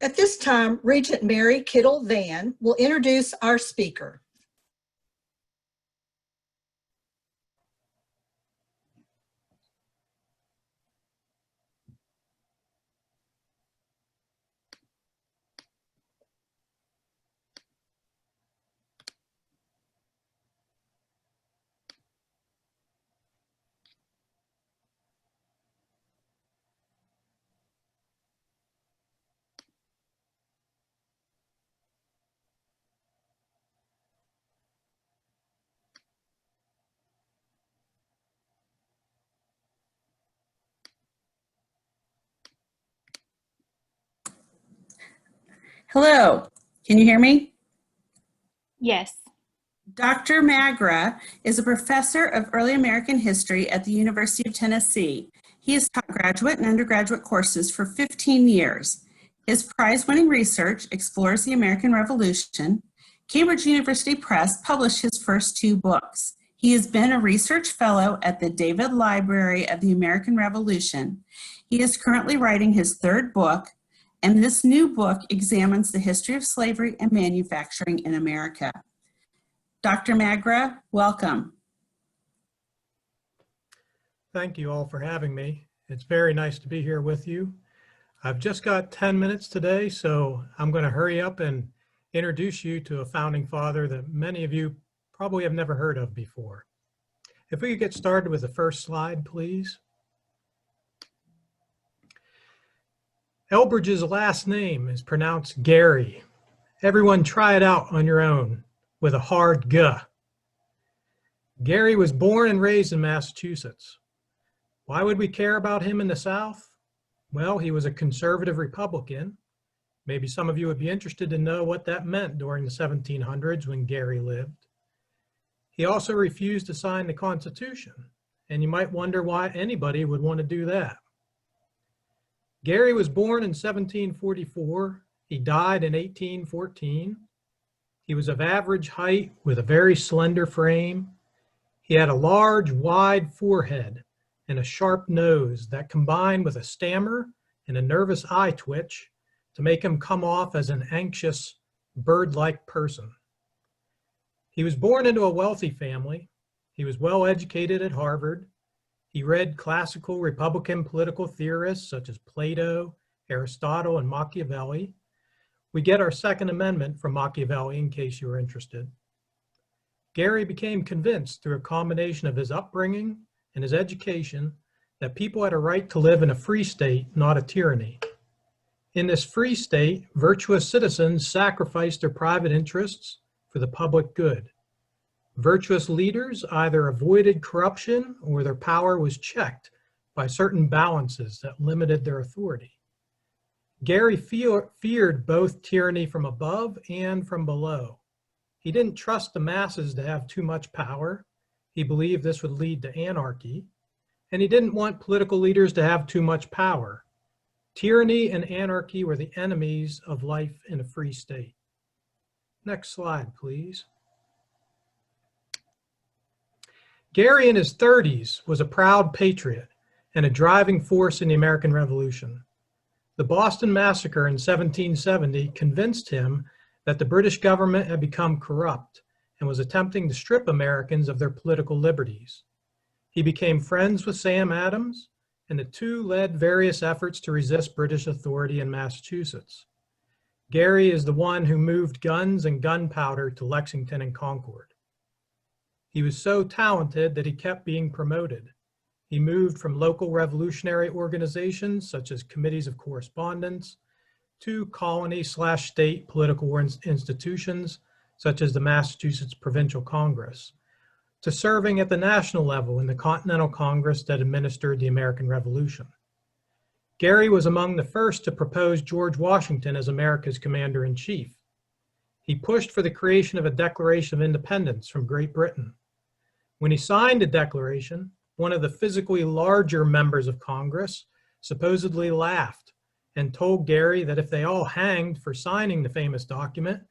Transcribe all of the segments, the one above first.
At this time, Regent Mary Kittle Van will introduce our speaker. Hello, can you hear me? Yes. Dr. Magra is a professor of early American history at the University of Tennessee. He has taught graduate and undergraduate courses for 15 years. His prize-winning research explores the American Revolution. Cambridge University Press published his first 2 books. He has been a research fellow at the David Library of the American Revolution. He is currently writing his 3rd book, and this new book examines the history of slavery and manufacturing in America. Dr. Magra, welcome. Thank you all for having me. It's very nice to be here with you. I've just got 10 minutes today, so I'm going to hurry up and introduce you to a founding father that many of you probably have never heard of before. If we could get started with the first slide, please. Elbridge's last name is pronounced Gerry. Everyone try it out on your own with a hard G. Gerry was born and raised in Massachusetts. Why would we care about him in the South? Well, he was a conservative Republican. Maybe some of you would be interested to know what that meant during the 1700s when Gerry lived. He also refused to sign the Constitution, and you might wonder why anybody would want to do that. Gerry was born in 1744. He died in 1814. He was of average height with a very slender frame. He had a large, wide forehead and a sharp nose that combined with a stammer and a nervous eye twitch to make him come off as an anxious, bird-like person. He was born into a wealthy family. He was well educated at Harvard. He read classical Republican political theorists such as Plato, Aristotle, and Machiavelli. We get our Second Amendment from Machiavelli in case you were interested. Gerry became convinced through a combination of his upbringing and his education that people had a right to live in a free state, not a tyranny. In this free state, virtuous citizens sacrificed their private interests for the public good. Virtuous leaders either avoided corruption or their power was checked by certain balances that limited their authority. Gerry feared both tyranny from above and from below. He didn't trust the masses to have too much power. He believed this would lead to anarchy. And he didn't want political leaders to have too much power. Tyranny and anarchy were the enemies of life in a free state. Next slide, please. Gerry in his 30s was a proud patriot and a driving force in the American Revolution. The Boston Massacre in 1770 convinced him that the British government had become corrupt and was attempting to strip Americans of their political liberties. He became friends with Sam Adams, and the two led various efforts to resist British authority in Massachusetts. Gerry is the one who moved guns and gunpowder to Lexington and Concord. He was so talented that he kept being promoted. He moved from local revolutionary organizations such as committees of correspondence to colony/state political institutions such as the Massachusetts Provincial Congress, to serving at the national level in the Continental Congress that administered the American Revolution. Gerry was among the first to propose George Washington as America's commander-in-chief. He pushed for the creation of a Declaration of Independence from Great Britain. When he signed the Declaration, one of the physically larger members of Congress supposedly laughed and told Gerry that if they all hanged for signing the famous document,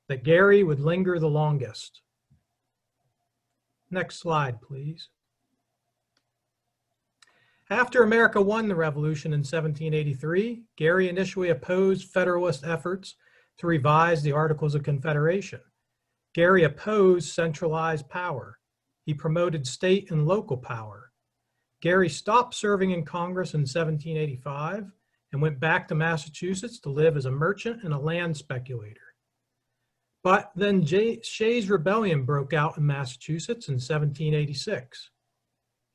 that Gerry would linger the longest. Next slide, please. After America won the Revolution in 1783, Gerry initially opposed Federalist efforts to revise the Articles of Confederation. Gerry opposed centralized power. He promoted state and local power. Gerry stopped serving in Congress in 1785 and went back to Massachusetts to live as a merchant and a land speculator. But then Shays' Rebellion broke out in Massachusetts in 1786.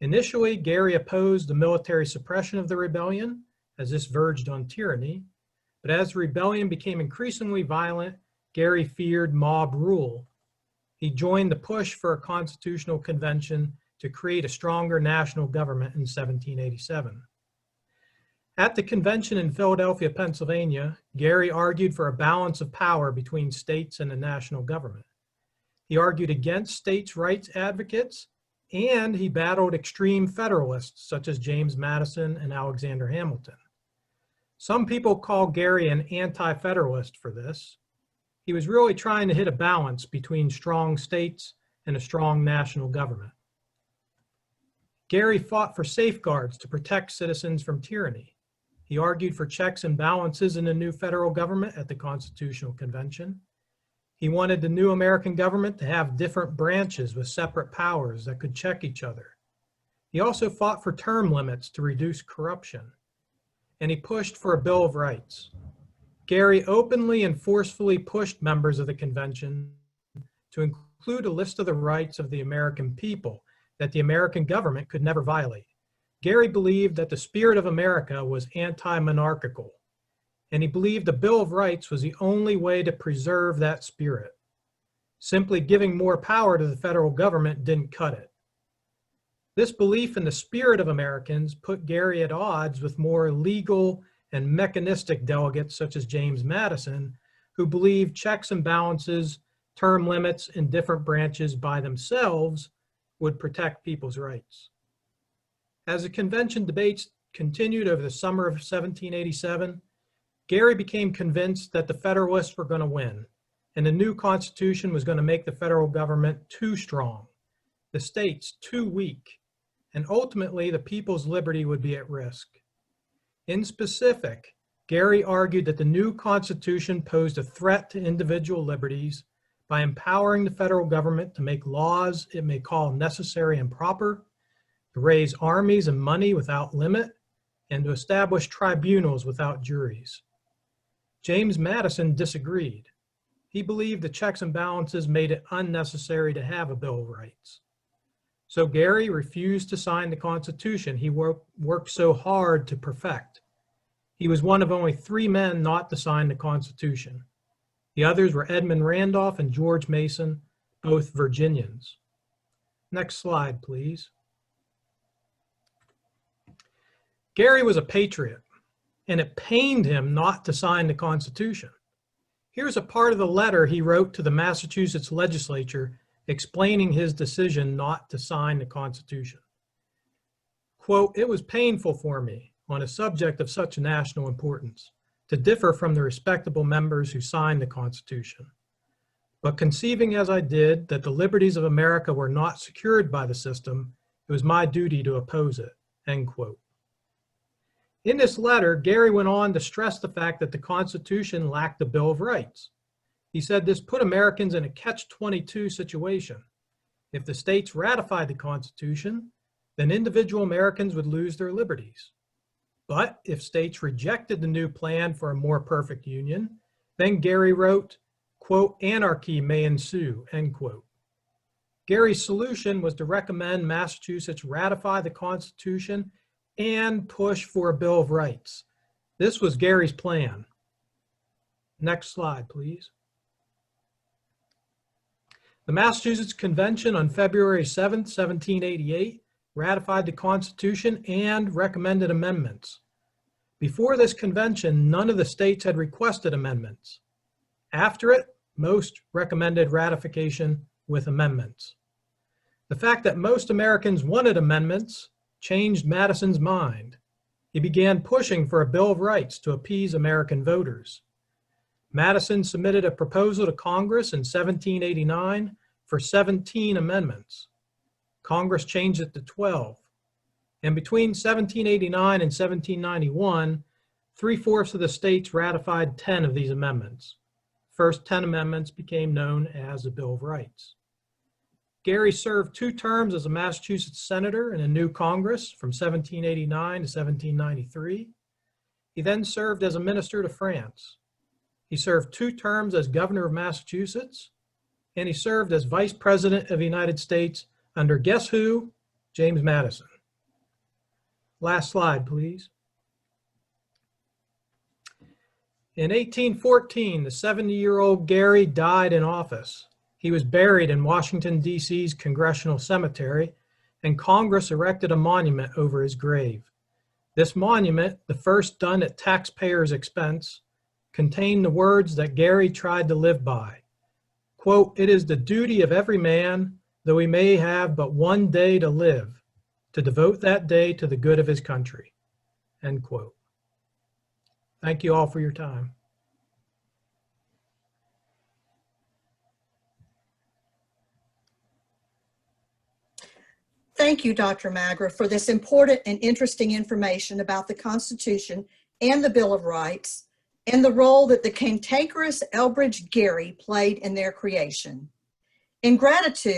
Initially, Gerry opposed the military suppression of the rebellion, as this verged on tyranny. But as the rebellion became increasingly violent, Gerry feared mob rule. He joined the push for a constitutional convention to create a stronger national government in 1787. At the convention in Philadelphia, Pennsylvania, Gerry argued for a balance of power between states and the national government. He argued against states' rights advocates, and he battled extreme Federalists such as James Madison and Alexander Hamilton. Some people call Gerry an anti-Federalist for this. He was really trying to hit a balance between strong states and a strong national government. Gerry fought for safeguards to protect citizens from tyranny. He argued for checks and balances in the new federal government at the Constitutional Convention. He wanted the new American government to have different branches with separate powers that could check each other. He also fought for term limits to reduce corruption. And he pushed for a Bill of Rights. Gerry openly and forcefully pushed members of the convention to include a list of the rights of the American people that the American government could never violate. Gerry believed that the spirit of America was anti-monarchical, and he believed the Bill of Rights was the only way to preserve that spirit. Simply giving more power to the federal government didn't cut it. This belief in the spirit of Americans put Gerry at odds with more legal and mechanistic delegates such as James Madison, who believed checks and balances, term limits in different branches by themselves would protect people's rights. As the convention debates continued over the summer of 1787, Gerry became convinced that the Federalists were going to win, and the new Constitution was going to make the federal government too strong, the states too weak, and ultimately the people's liberty would be at risk. In specific, Gerry argued that the new Constitution posed a threat to individual liberties by empowering the federal government to make laws it may call necessary and proper, to raise armies and money without limit, and to establish tribunals without juries. James Madison disagreed. He believed the checks and balances made it unnecessary to have a Bill of Rights. So Gerry refused to sign the Constitution he worked so hard to perfect. He was one of only 3 men not to sign the Constitution. The others were Edmund Randolph and George Mason, both Virginians. Next slide, please. Gerry was a patriot, and it pained him not to sign the Constitution. Here's a part of the letter he wrote to the Massachusetts legislature explaining his decision not to sign the Constitution. Quote, "It was painful for me, on a subject of such national importance, to differ from the respectable members who signed the Constitution. But conceiving as I did that the liberties of America were not secured by the system, it was my duty to oppose it." End quote. In this letter, Gerry went on to stress the fact that the Constitution lacked a Bill of Rights. He said this put Americans in a catch-22 situation. If the states ratified the Constitution, then individual Americans would lose their liberties. But if states rejected the new plan for a more perfect union, then Gerry wrote, quote, "Anarchy may ensue," end quote. Gerry's solution was to recommend Massachusetts ratify the Constitution and push for a Bill of Rights. This was Gerry's plan. Next slide, please. The Massachusetts Convention on February 7, 1788, ratified the Constitution and recommended amendments. Before this convention, none of the states had requested amendments. After it, most recommended ratification with amendments. The fact that most Americans wanted amendments changed Madison's mind. He began pushing for a Bill of Rights to appease American voters. Madison submitted a proposal to Congress in 1789 for 17 amendments. Congress changed it to 12. And between 1789 and 1791, 3/4 of the states ratified 10 of these amendments. The first 10 amendments became known as the Bill of Rights. Gerry served 2 terms as a Massachusetts senator in a new Congress from 1789 to 1793. He then served as a minister to France. He served 2 terms as governor of Massachusetts, and he served as vice president of the United States under guess who? James Madison. Last slide, please. In 1814, the 70-year-old Gerry died in office. He was buried in Washington, D.C.'s Congressional Cemetery, and Congress erected a monument over his grave. This monument, the first done at taxpayers' expense, contained the words that Gerry tried to live by. Quote, "It is the duty of every man, though he may have but one day to live, to devote that day to the good of his country." End quote. Thank you all for your time. Thank you, Dr. Magra, for this important and interesting information about the Constitution and the Bill of Rights and the role that the cantankerous Elbridge Gerry played in their creation. In gratitude,